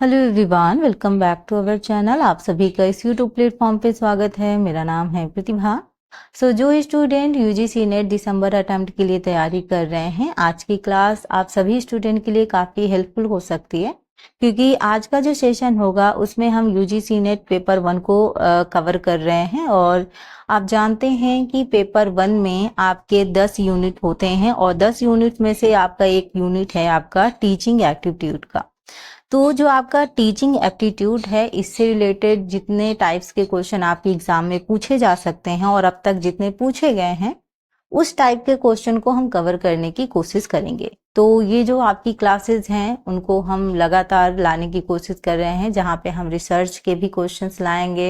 Hello everyone, welcome back to our channel. आप सभी का इस यूट्यूब प्लेटफॉर्म पे स्वागत है। मेरा नाम है प्रतिभा। जो स्टूडेंट यूजीसी नेट दिसंबर अटेम्प्ट के लिए तैयारी कर रहे हैं, आज की क्लास आप सभी स्टूडेंट के लिए काफ़ी हेल्पफुल हो सकती है, क्योंकि आज का जो सेशन होगा उसमें हम यूजीसी नेट पेपर 1 को कवर कर रहे हैं। और आप जानते हैं कि पेपर 1 में आपके 10 यूनिट होते हैं और 10 यूनिट में से आपका एक यूनिट है आपका टीचिंग एप्टीट्यूड का। तो जो आपका टीचिंग एप्टीट्यूड है, इससे रिलेटेड जितने टाइप्स के क्वेश्चन आपके एग्जाम में पूछे जा सकते हैं और अब तक जितने पूछे गए हैं, उस टाइप के क्वेश्चन को हम कवर करने की कोशिश करेंगे। तो ये जो आपकी क्लासेस हैं उनको हम लगातार लाने की कोशिश कर रहे हैं, जहाँ पे हम रिसर्च के भी क्वेश्चंस लाएंगे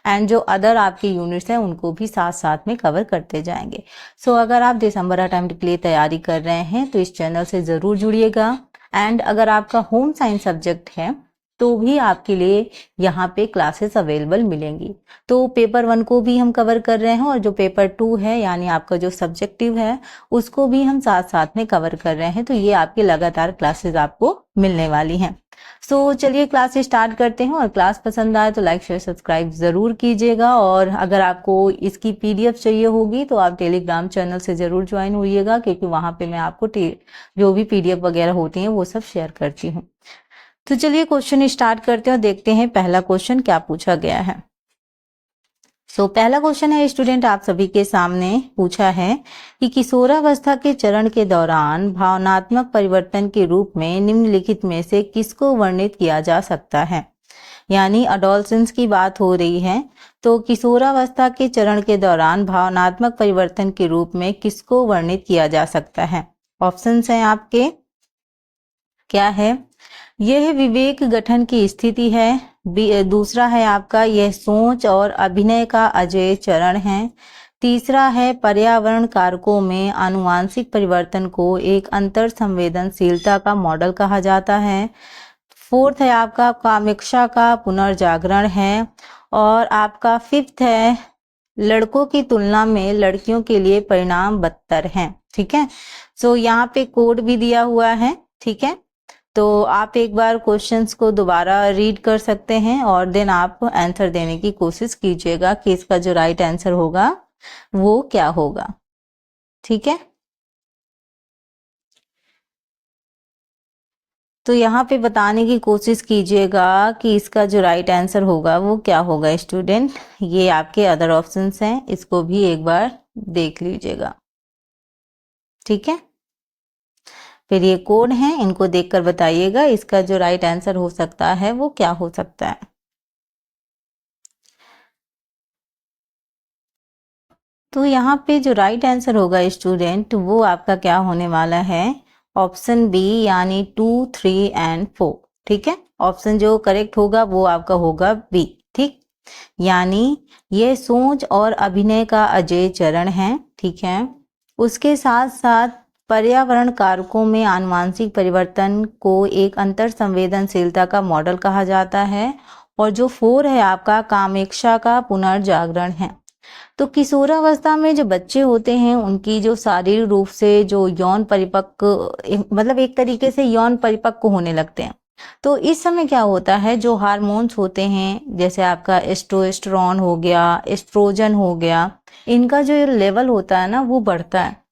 एंड जो अदर आपके यूनिट्स हैं उनको भी साथ साथ में कवर करते जाएंगे। अगर आप दिसंबर अटेम्प्ट के लिए तैयारी कर रहे हैं तो इस चैनल से ज़रूर जुड़िएगा। एंड अगर आपका होम साइंस सब्जेक्ट है तो भी आपके लिए यहाँ पे क्लासेस अवेलेबल मिलेंगी। तो पेपर 1 को भी हम कवर कर रहे हैं और जो पेपर 2 है यानी आपका जो सब्जेक्टिव है उसको भी हम साथ साथ में कवर कर रहे हैं। तो ये आपके लगातार क्लासेस आपको मिलने वाली हैं। चलिए क्लास स्टार्ट करते हैं। और क्लास पसंद आए तो लाइक शेयर सब्सक्राइब ज़रूर कीजिएगा। और अगर आपको इसकी पीडीएफ चाहिए होगी तो आप टेलीग्राम चैनल से ज़रूर ज्वाइन होइएगा, क्योंकि वहाँ पे मैं आपको जो भी पीडीएफ वगैरह होती हैं वो सब शेयर करती हूँ। तो चलिए क्वेश्चन स्टार्ट करते हैं और देखते हैं पहला क्वेश्चन क्या पूछा गया है। पहला क्वेश्चन है स्टूडेंट आप सभी के सामने पूछा है कि किशोरावस्था के चरण के दौरान भावनात्मक परिवर्तन के रूप में निम्नलिखित में से किसको वर्णित किया जा सकता है। यानी अडोलसेंस की बात हो रही है, तो किशोरावस्था के चरण के दौरान भावनात्मक परिवर्तन के रूप में किसको वर्णित किया जा सकता है। ऑप्शंस हैं आपके, क्या है? यह विवेक गठन की स्थिति है। दूसरा है आपका यह सोच और अभिनय का अजेय चरण है। तीसरा है पर्यावरण कारकों में आनुवांशिक परिवर्तन को एक अंतर संवेदनशीलता का मॉडल कहा जाता है। फोर्थ है आपका कामेक्षा का पुनर्जागरण है। और आपका फिफ्थ है लड़कों की तुलना में लड़कियों के लिए परिणाम बदतर हैं। ठीक है, यहाँ पे कोड भी दिया हुआ है। ठीक है, तो आप एक बार क्वेश्चंस को दोबारा रीड कर सकते हैं और देन आप आंसर देने की कोशिश कीजिएगा कि इसका जो राइट आंसर होगा वो क्या होगा। ठीक है, तो यहाँ पे बताने की कोशिश कीजिएगा कि इसका जो राइट आंसर होगा वो क्या होगा। स्टूडेंट, ये आपके अदर ऑप्शंस हैं, इसको भी एक बार देख लीजिएगा। ठीक है, फिर ये कोड है, इनको देखकर बताइएगा इसका जो राइट आंसर हो सकता है वो क्या हो सकता है। तो यहाँ पे जो राइट आंसर होगा स्टूडेंट वो आपका क्या होने वाला है, ऑप्शन बी, यानी 2, 3 एंड 4। ठीक है, ऑप्शन जो करेक्ट होगा वो आपका होगा बी। ठीक, यानी ये सोच और अभिनय का अजेय चरण है। ठीक है, उसके साथ साथ पर्यावरण कारकों में आनुवांशिक परिवर्तन को एक अंतर संवेदनशीलता का मॉडल कहा जाता है। और जो 4 है आपका कामेक्षा का पुनर्जागरण है। तो किशोरावस्था में जो बच्चे होते हैं उनकी जो शारीरिक रूप से जो यौन परिपक्व, मतलब एक तरीके से यौन परिपक्व होने लगते हैं। तो इस समय क्या होता है, जो हार्मोन्स होते हैं जैसे आपका एस्ट्रोस्टेरोन हो गया, एस्ट्रोजन हो गया, इनका जो लेवल होता है ना वो बढ़ता है।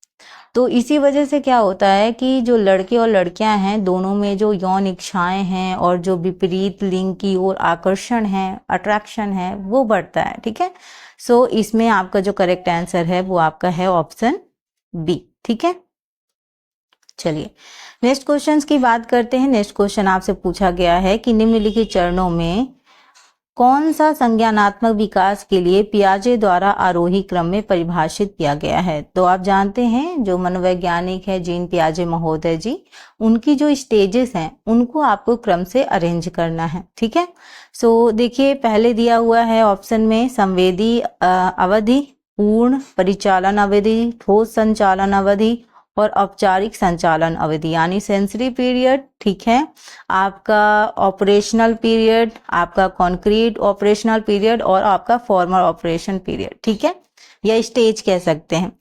तो इसी वजह से क्या होता है कि जो लड़के और लड़कियां हैं दोनों में जो यौन इच्छाएं हैं और जो विपरीत लिंग की ओर आकर्षण है, अट्रैक्शन है, वो बढ़ता है। ठीक है, इसमें आपका जो करेक्ट आंसर है वो आपका है ऑप्शन बी। ठीक है, चलिए नेक्स्ट क्वेश्चंस की बात करते हैं। नेक्स्ट क्वेश्चन आपसे पूछा गया है कि निम्नलिखित चरणों में कौन सा संज्ञानात्मक विकास के लिए पियाजे द्वारा आरोही क्रम में परिभाषित किया गया है। तो आप जानते हैं जो मनोवैज्ञानिक है जीन पियाजे महोदय जी, उनकी जो स्टेजेस हैं उनको आपको क्रम से अरेंज करना है। ठीक है, देखिए पहले दिया हुआ है ऑप्शन में संवेदी अवधि, पूर्ण परिचालन अवधि, ठोस संचालन अवधि और औपचारिक संचालन अवधि, यानी सेंसरी पीरियड। ठीक है, आपका ऑपरेशनल पीरियड, आपका कॉन्क्रीट ऑपरेशनल पीरियड और आपका फॉर्मल ऑपरेशन पीरियड। ठीक है, या स्टेज कह सकते हैं।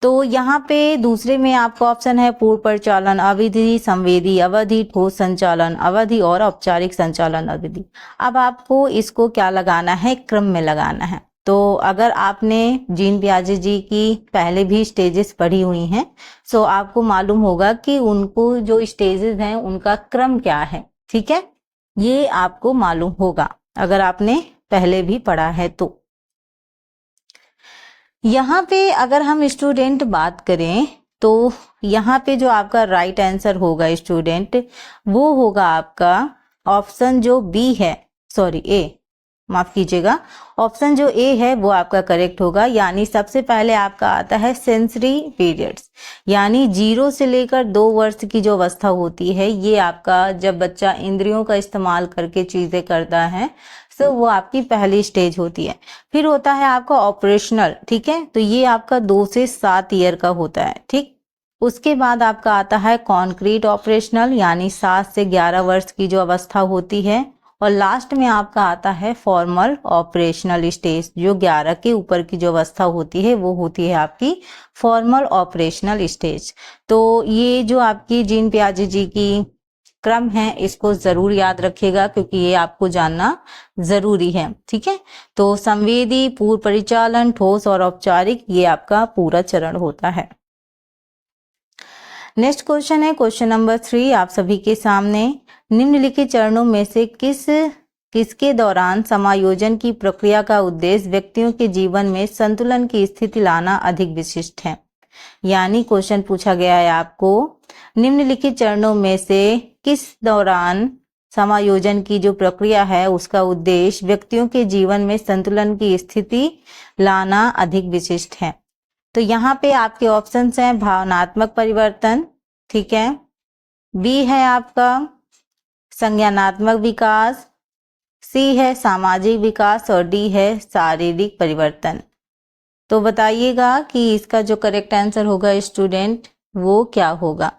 तो यहाँ पे दूसरे में आपका ऑप्शन है पूर्व परिचालन अवधि, संवेदी अवधि, ठोस संचालन अवधि और औपचारिक संचालन अवधि। अब आपको इसको क्या लगाना है, क्रम में लगाना है। तो अगर आपने जीन पियाजे जी की पहले भी स्टेजेस पढ़ी हुई हैं, सो आपको मालूम होगा कि उनको जो स्टेजेस हैं उनका क्रम क्या है, ठीक है, ये आपको मालूम होगा अगर आपने पहले भी पढ़ा है तो। यहाँ पे अगर हम स्टूडेंट बात करें तो यहाँ पे जो आपका राइट आंसर होगा स्टूडेंट, वो होगा आपका ऑप्शन जो बी है, सॉरी ए, माफ कीजिएगा, ऑप्शन जो ए है वो आपका करेक्ट होगा। यानी सबसे पहले आपका आता है सेंसरी पीरियड्स, यानी 0 से लेकर 2 वर्ष की जो अवस्था होती है, ये आपका जब बच्चा इंद्रियों का इस्तेमाल करके चीजें करता है, तो वो आपकी पहली स्टेज होती है। फिर होता है आपका ऑपरेशनल, ठीक है, तो ये आपका 2 से 7 ईयर का होता है, ठीक। उसके बाद आपका आता है कॉन्क्रीट ऑपरेशनल, यानी 7 से 11 वर्ष की जो अवस्था होती है। और लास्ट में आपका आता है फॉर्मल ऑपरेशनल स्टेज, जो 11 के ऊपर की जो अवस्था होती है वो होती है आपकी फॉर्मल ऑपरेशनल स्टेज। तो ये जो आपकी जीन पियाजे जी की क्रम है, इसको जरूर याद रखिएगा क्योंकि ये आपको जानना जरूरी है, ठीक है। तो संवेदी, पूर्व परिचालन, ठोस और औपचारिक, ये आपका पूरा चरण होता है। नेक्स्ट क्वेश्चन है क्वेश्चन नंबर 3 आप सभी के सामने। निम्नलिखित चरणों में से किसके दौरान समायोजन की प्रक्रिया का उद्देश्य व्यक्तियों के जीवन में संतुलन की स्थिति लाना अधिक विशिष्ट है। यानी क्वेश्चन पूछा गया है आपको, निम्नलिखित चरणों में से किस दौरान समायोजन की जो प्रक्रिया है उसका उद्देश्य व्यक्तियों के जीवन में संतुलन की स्थिति लाना अधिक विशिष्ट है। तो यहाँ पे आपके ऑप्शंस हैं भावनात्मक परिवर्तन, ठीक है, बी है आपका संज्ञानात्मक विकास, सी है सामाजिक विकास और डी है शारीरिक परिवर्तन। तो बताइएगा कि इसका जो करेक्ट आंसर होगा स्टूडेंट वो क्या होगा।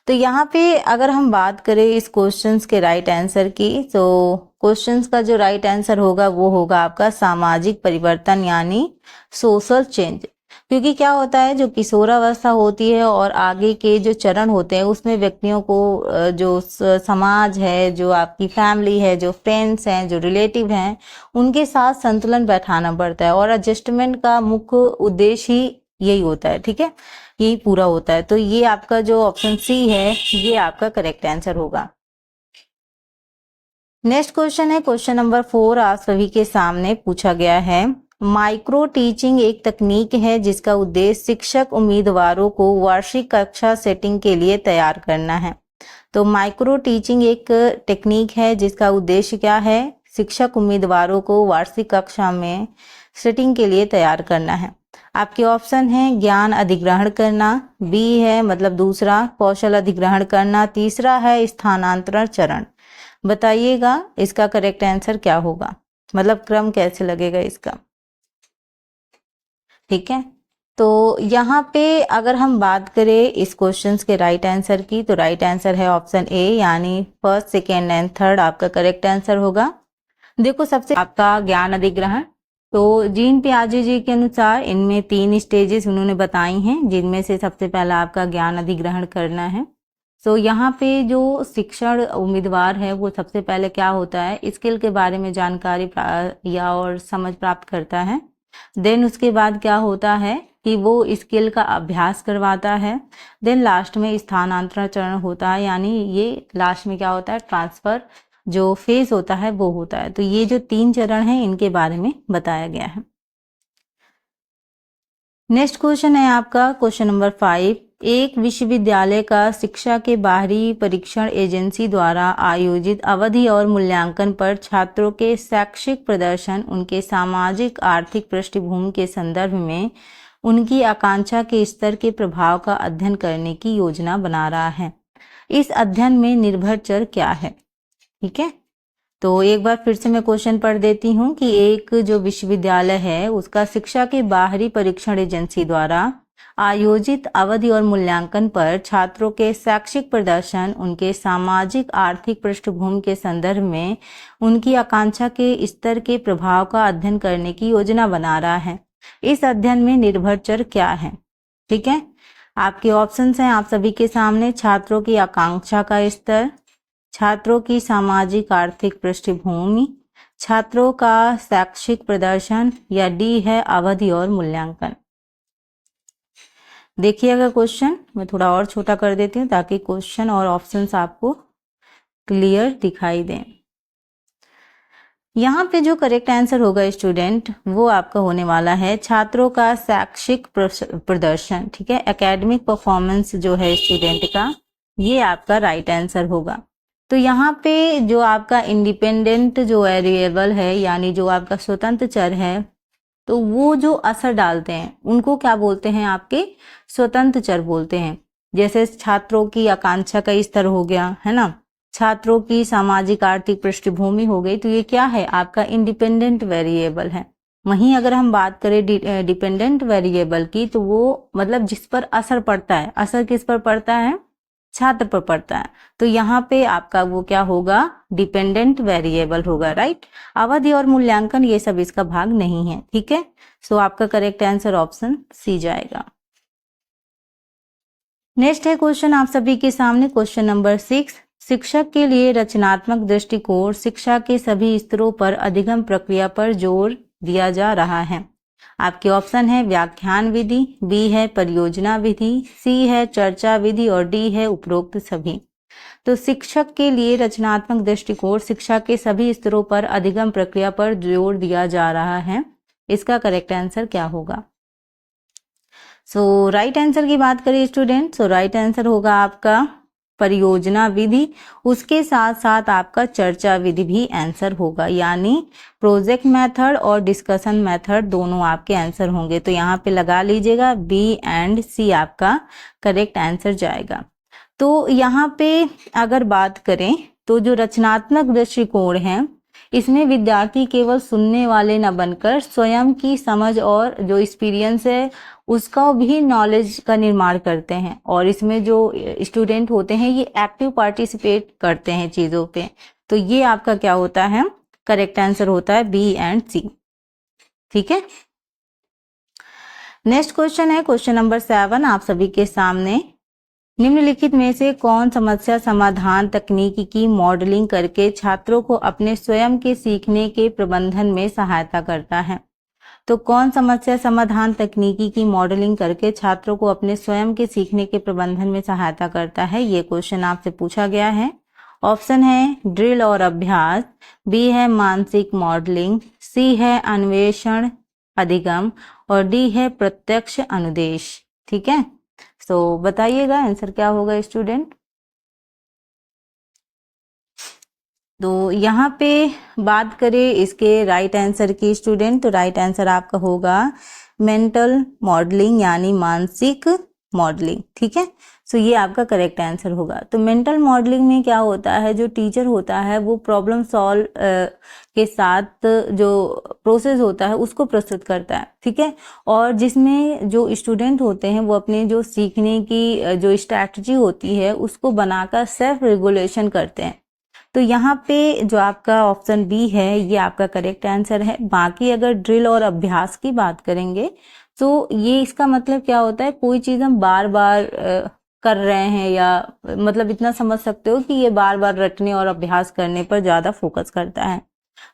तो यहाँ पे अगर हम बात करें इस क्वेश्चंस के राइट आंसर की, तो क्वेश्चंस का जो राइट आंसर होगा वो होगा आपका सामाजिक परिवर्तन, यानी सोशल चेंज। क्योंकि क्या होता है, जो किशोरावस्था होती है और आगे के जो चरण होते हैं उसमें व्यक्तियों को जो समाज है, जो आपकी फैमिली है, जो फ्रेंड्स हैं, जो रिलेटिव हैं, उनके साथ संतुलन बैठाना पड़ता है और एडजस्टमेंट का मुख्य उद्देश्य ही यही होता है, ठीक है, यही पूरा होता है। तो ये आपका जो ऑप्शन सी है ये आपका करेक्ट आंसर होगा। नेक्स्ट क्वेश्चन है क्वेश्चन नंबर 4 आप सभी के सामने पूछा गया है। माइक्रो टीचिंग एक तकनीक है जिसका उद्देश्य शिक्षक उम्मीदवारों को वार्षिक कक्षा सेटिंग के लिए तैयार करना है। तो माइक्रो टीचिंग एक टेक्निक है जिसका उद्देश्य क्या है, शिक्षक उम्मीदवारों को वार्षिक कक्षा में सेटिंग के लिए तैयार करना है। आपके ऑप्शन हैं ज्ञान अधिग्रहण करना, बी है मतलब दूसरा कौशल अधिग्रहण करना, तीसरा है स्थानांतरण चरण। बताइएगा इसका करेक्ट आंसर क्या होगा, मतलब क्रम कैसे लगेगा इसका, ठीक है। तो यहाँ पे अगर हम बात करें इस क्वेश्चंस के राइट आंसर की, तो राइट आंसर है ऑप्शन ए, यानी फर्स्ट, सेकेंड एंड थर्ड आपका करेक्ट आंसर होगा। देखो सबसे आपका ज्ञान अधिग्रहण, तो जीन पियाजे जी के अनुसार इनमें 3 स्टेजेस उन्होंने बताई हैं, जिनमें से सबसे पहला आपका ज्ञान अधिग्रहण करना है। तो यहाँ पे जो शिक्षण उम्मीदवार है वो सबसे पहले क्या होता है, स्किल के बारे में जानकारी या और समझ प्राप्त करता है। देन उसके बाद क्या होता है कि वो स्किल का अभ्यास करवाता है। देन लास्ट में स्थानांतरण चरण होता है, यानी ये लास्ट में क्या होता है, ट्रांसफर जो फेज होता है वो होता है। तो ये जो 3 चरण हैं इनके बारे में बताया गया है। नेक्स्ट क्वेश्चन है आपका क्वेश्चन नंबर 5। एक विश्वविद्यालय का शिक्षा के बाहरी परीक्षण एजेंसी द्वारा आयोजित अवधि और मूल्यांकन पर छात्रों के शैक्षिक प्रदर्शन, उनके सामाजिक आर्थिक पृष्ठभूमि के संदर्भ में उनकी आकांक्षा के स्तर के प्रभाव का अध्ययन करने की योजना बना रहा है। इस अध्ययन में निर्भर चर क्या है, ठीक है। तो एक बार फिर से मैं क्वेश्चन पढ़ देती हूँ कि एक जो विश्वविद्यालय है उसका शिक्षा के बाहरी परीक्षण एजेंसी द्वारा आयोजित अवधि और मूल्यांकन पर छात्रों के शैक्षिक प्रदर्शन, उनके सामाजिक आर्थिक पृष्ठभूमि के संदर्भ में उनकी आकांक्षा के स्तर के प्रभाव का अध्ययन करने की योजना बना रहा है। इस अध्ययन में निर्भर चर क्या है? ठीक है, आपके ऑप्शंस हैं आप सभी के सामने। छात्रों की आकांक्षा का स्तर, छात्रों की सामाजिक आर्थिक पृष्ठभूमि, छात्रों का शैक्षिक प्रदर्शन, या डी है अवधि और मूल्यांकन। देखिएगा क्वेश्चन, मैं थोड़ा और छोटा कर देती हूँ ताकि क्वेश्चन और ऑप्शंस आपको क्लियर दिखाई दें। यहाँ पे जो करेक्ट आंसर होगा स्टूडेंट, वो आपका होने वाला है छात्रों का शैक्षिक प्रदर्शन। ठीक है, एकेडमिक परफॉर्मेंस जो है स्टूडेंट का, ये आपका राइट आंसर होगा। तो यहाँ पे जो आपका इंडिपेंडेंट जो वेरिएबल है, यानी जो आपका स्वतंत्र चर है, तो वो जो असर डालते हैं उनको क्या बोलते हैं? आपके स्वतंत्र चर बोलते हैं। जैसे छात्रों की आकांक्षा का स्तर हो गया, है ना, छात्रों की सामाजिक आर्थिक पृष्ठभूमि हो गई, तो ये क्या है? आपका इंडिपेंडेंट वेरिएबल है। वहीं अगर हम बात करें डिपेंडेंट वेरिएबल की, तो वो मतलब जिस पर असर पड़ता है, असर किस पर पड़ता है? छात्र पर पड़ता है। तो यहाँ पे आपका वो क्या होगा? डिपेंडेंट वेरिएबल होगा, राइट। अवधि और मूल्यांकन ये सब इसका भाग नहीं है। ठीक है, सो आपका करेक्ट आंसर ऑप्शन सी जाएगा। नेक्स्ट है क्वेश्चन आप सभी के सामने, क्वेश्चन नंबर 6। शिक्षक के लिए रचनात्मक दृष्टिकोण शिक्षा के सभी स्तरों पर अधिगम प्रक्रिया पर जोर दिया जा रहा है। आपके ऑप्शन है व्याख्यान विधि, बी है परियोजना विधि, सी है चर्चा विधि, और डी है उपरोक्त सभी। तो शिक्षक के लिए रचनात्मक दृष्टिकोण शिक्षा के सभी स्तरों पर अधिगम प्रक्रिया पर जोर दिया जा रहा है, इसका करेक्ट आंसर क्या होगा? सो राइट आंसर की बात करें स्टूडेंट, सो राइट आंसर होगा आपका परियोजना विधि। उसके साथ साथ आपका चर्चा विधि भी आंसर होगा, यानी प्रोजेक्ट मेथड और डिस्कशन मेथड दोनों आपके आंसर होंगे। तो यहाँ पे लगा लीजिएगा बी एंड सी आपका करेक्ट आंसर जाएगा। तो यहाँ पे अगर बात करें तो जो रचनात्मक दृष्टिकोण है, इसमें विद्यार्थी केवल सुनने वाले न बनकर स्वयं की समझ और जो एक्सपीरियंस है उसका भी नॉलेज का निर्माण करते हैं, और इसमें जो स्टूडेंट होते हैं ये एक्टिव पार्टिसिपेट करते हैं चीजों पे। तो ये आपका क्या होता है? करेक्ट आंसर होता है बी एंड सी। ठीक है, नेक्स्ट क्वेश्चन है क्वेश्चन नंबर 7 आप सभी के सामने। निम्नलिखित में से कौन समस्या समाधान तकनीकी की मॉडलिंग करके छात्रों को अपने स्वयं के सीखने के प्रबंधन में सहायता करता है? तो कौन समस्या समाधान तकनीकी की मॉडलिंग करके छात्रों को अपने स्वयं के सीखने के प्रबंधन में सहायता करता है? ये क्वेश्चन आपसे पूछा गया है। ऑप्शन है ड्रिल और अभ्यास, बी है मानसिक मॉडलिंग, सी है अन्वेषण अधिगम, और डी है प्रत्यक्ष अनुदेश। ठीक है, तो बताइएगा आंसर क्या होगा स्टूडेंट। तो यहाँ पे बात करें इसके राइट आंसर की स्टूडेंट, तो राइट आंसर आपका होगा मेंटल मॉडलिंग, यानी मानसिक मॉडलिंग। ठीक है, सो ये आपका करेक्ट आंसर होगा। तो मेंटल मॉडलिंग में क्या होता है, जो टीचर होता है वो प्रॉब्लम सॉल्व के साथ जो प्रोसेस होता है उसको प्रस्तुत करता है। ठीक है, और जिसमें जो स्टूडेंट होते हैं वो अपने जो सीखने की जो स्ट्रैटेजी होती है उसको बनाकर सेल्फ रेगुलेशन करते हैं। तो यहाँ पे जो आपका ऑप्शन बी है ये आपका करेक्ट आंसर है। बाकी अगर ड्रिल और अभ्यास की बात करेंगे तो ये इसका मतलब क्या होता है, कोई चीज हम बार बार कर रहे हैं, या मतलब इतना समझ सकते हो कि ये बार बार रटने और अभ्यास करने पर ज्यादा फोकस करता है।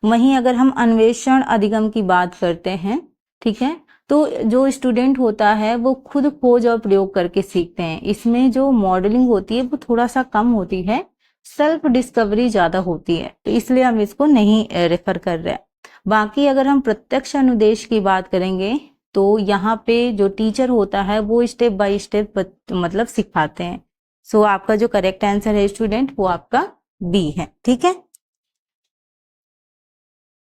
वहीं अगर हम अन्वेषण अधिगम की बात करते हैं, ठीक है, तो जो स्टूडेंट होता है वो खुद खोज और प्रयोग करके सीखते हैं। इसमें जो मॉडलिंग होती है वो थोड़ा सा कम होती है, सेल्फ डिस्कवरी ज्यादा होती है, तो इसलिए हम इसको नहीं रेफर कर रहे हैं। बाकी अगर हम प्रत्यक्ष अनुदेश की बात करेंगे तो यहाँ पे जो टीचर होता है वो स्टेप बाय स्टेप मतलब सिखाते हैं। सो आपका जो करेक्ट आंसर है स्टूडेंट वो आपका बी है। ठीक है,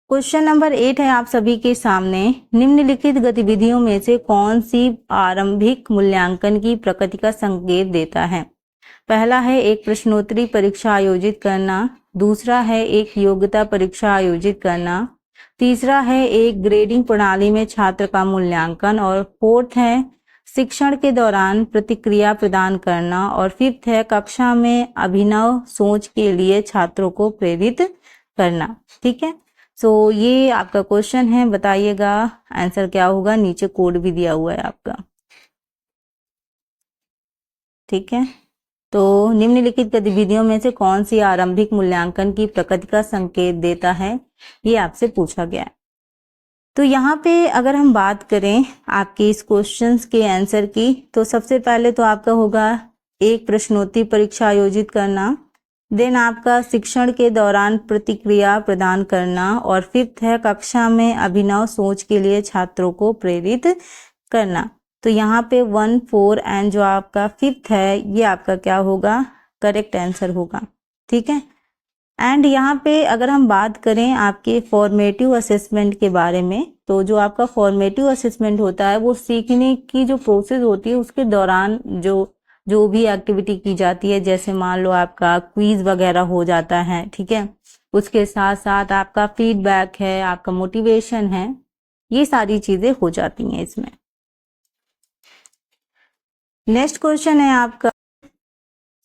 क्वेश्चन नंबर 8 है आप सभी के सामने। निम्नलिखित गतिविधियों में से कौन सी आरंभिक मूल्यांकन की प्रकृति का संकेत देता है? पहला है एक प्रश्नोत्तरी परीक्षा आयोजित करना, दूसरा है एक योग्यता परीक्षा आयोजित करना, तीसरा है एक ग्रेडिंग प्रणाली में छात्र का मूल्यांकन, और फोर्थ है शिक्षण के दौरान प्रतिक्रिया प्रदान करना, और फिफ्थ है कक्षा में अभिनव सोच के लिए छात्रों को प्रेरित करना। ठीक है, सो ये आपका क्वेश्चन है, बताइएगा आंसर क्या होगा। नीचे कोड भी दिया हुआ है आपका, ठीक है। तो निम्नलिखित गतिविधियों में से कौन सी आरंभिक मूल्यांकन की प्रकृति का संकेत देता है, ये आपसे पूछा गया है। तो यहाँ पे अगर हम बात करें आपके इस क्वेश्चंस के आंसर की, तो सबसे पहले तो आपका होगा एक प्रश्नोत्तरी परीक्षा आयोजित करना, देन आपका शिक्षण के दौरान प्रतिक्रिया प्रदान करना, और फिफ्थ है कक्षा में अभिनव सोच के लिए छात्रों को प्रेरित करना। तो यहाँ पे 1, 4 एंड जो आपका फिफ्थ है ये आपका क्या होगा, करेक्ट आंसर होगा, ठीक है। एंड यहाँ पे अगर हम बात करें आपके फॉर्मेटिव असेसमेंट के बारे में, तो जो आपका फॉर्मेटिव असेसमेंट होता है वो सीखने की जो प्रोसेस होती है उसके दौरान जो भी एक्टिविटी की जाती है, जैसे मान लो आपका क्विज वगैरह हो जाता है, ठीक है, उसके साथ साथ आपका फीडबैक है, आपका मोटिवेशन है, ये सारी चीजें हो जाती हैं इसमें। नेक्स्ट क्वेश्चन है आपका,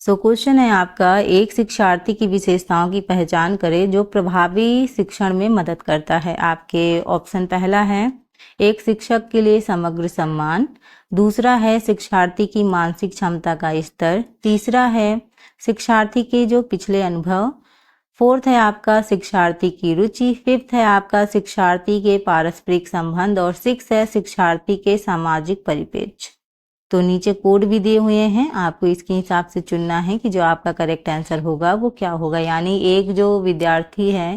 क्वेश्चन है आपका एक शिक्षार्थी की विशेषताओं की पहचान करें जो प्रभावी शिक्षण में मदद करता है। आपके ऑप्शन पहला है एक शिक्षक के लिए समग्र सम्मान, दूसरा है शिक्षार्थी की मानसिक क्षमता का स्तर, तीसरा है शिक्षार्थी के जो पिछले अनुभव, फोर्थ है आपका शिक्षार्थी की रुचि, फिफ्थ है आपका शिक्षार्थी के पारस्परिक संबंध, और सिक्स है शिक्षार्थी के सामाजिक परिप्रेक्ष्य। तो नीचे कोड भी दिए हुए हैं, आपको इसके हिसाब से चुनना है कि जो आपका करेक्ट आंसर होगा वो क्या होगा। यानी एक जो विद्यार्थी है,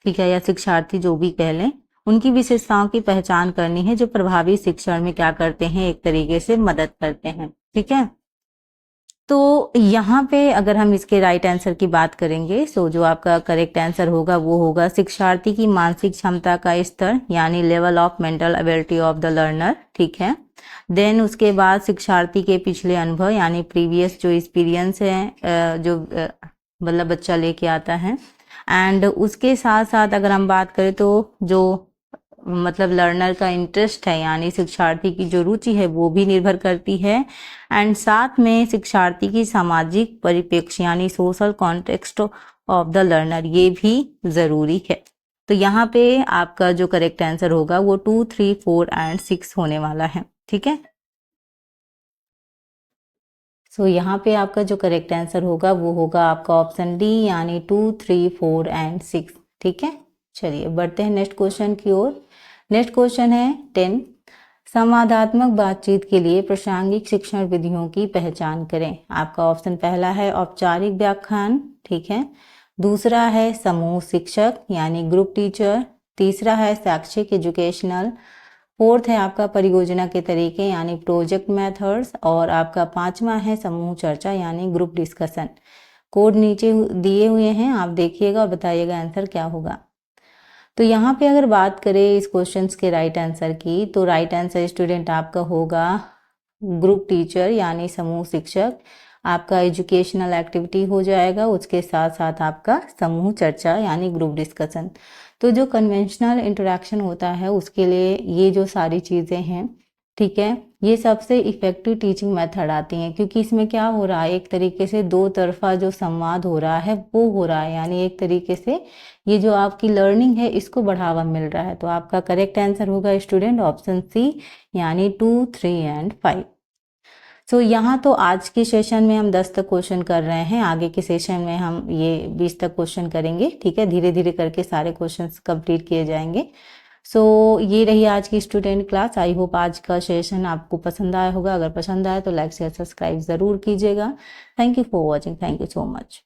ठीक है, या शिक्षार्थी जो भी कह लें, उनकी विशेषताओं की पहचान करनी है जो प्रभावी शिक्षण में क्या करते हैं, एक तरीके से मदद करते हैं, ठीक है। तो यहाँ पे अगर हम इसके राइट आंसर की बात करेंगे, सो जो आपका करेक्ट आंसर होगा वो होगा शिक्षार्थी की मानसिक क्षमता का स्तर, यानी level of mental ability of the learner, ठीक है। देन उसके बाद शिक्षार्थी के पिछले अनुभव, यानी प्रीवियस जो एक्सपीरियंस है जो मतलब बच्चा लेके आता है, एंड उसके साथ साथ अगर हम बात करें तो जो मतलब लर्नर का इंटरेस्ट है, यानी शिक्षार्थी की जो रुचि है वो भी निर्भर करती है, एंड साथ में शिक्षार्थी की सामाजिक परिप्रेक्ष्य यानी social context of the learner, ये भी जरूरी है। तो यहाँ पे आपका जो करेक्ट आंसर होगा वो 2, 3, 4 एंड 6 होने वाला है, ठीक है। सो यहाँ पे आपका जो करेक्ट आंसर होगा वो होगा आपका ऑप्शन डी, यानी 2, 3, 4 एंड 6, ठीक है। चलिए बढ़ते हैं नेक्स्ट क्वेश्चन की ओर। नेक्स्ट क्वेश्चन है 10, संवादात्मक बातचीत के लिए प्रासंगिक शिक्षण विधियों की पहचान करें। आपका ऑप्शन पहला है औपचारिक व्याख्यान, ठीक है, दूसरा है समूह शिक्षक यानी ग्रुप टीचर, तीसरा है शैक्षिक एजुकेशनल, फोर्थ है आपका परियोजना के तरीके यानी प्रोजेक्ट मेथड्स, और आपका पांचवा है समूह चर्चा यानी ग्रुप डिस्कशन। कोड नीचे दिए हुए हैं, आप देखिएगा और बताइएगा आंसर क्या होगा। तो यहाँ पे अगर बात करें इस क्वेश्चन के राइट आंसर की, तो राइट आंसर स्टूडेंट आपका होगा ग्रुप टीचर यानी समूह शिक्षक, आपका एजुकेशनल एक्टिविटी हो जाएगा, उसके साथ साथ आपका समूह चर्चा यानी ग्रुप डिस्कशन। तो जो कन्वेंशनल इंटरेक्शन होता है उसके लिए ये जो सारी चीज़ें हैं, ठीक है, ये सबसे इफेक्टिव टीचिंग मेथड आती हैं, क्योंकि इसमें क्या हो रहा है, एक तरीके से दो तरफा जो संवाद हो रहा है वो हो रहा है, यानी एक तरीके से ये जो आपकी लर्निंग है इसको बढ़ावा मिल रहा है। तो आपका करेक्ट आंसर होगा स्टूडेंट ऑप्शन सी, यानी 2, 3 एंड 5। सो यहाँ तो आज के सेशन में हम 10 तक क्वेश्चन कर रहे हैं, आगे के सेशन में हम ये 20 तक क्वेश्चन करेंगे, ठीक है, धीरे धीरे करके सारे क्वेश्चंस कंप्लीट किए जाएंगे। सो ये रही आज की स्टूडेंट क्लास। आई होप आज का सेशन आपको पसंद आया होगा, अगर पसंद आया तो लाइक शेयर सब्सक्राइब ज़रूर कीजिएगा। Thank you for watching, thank you so much.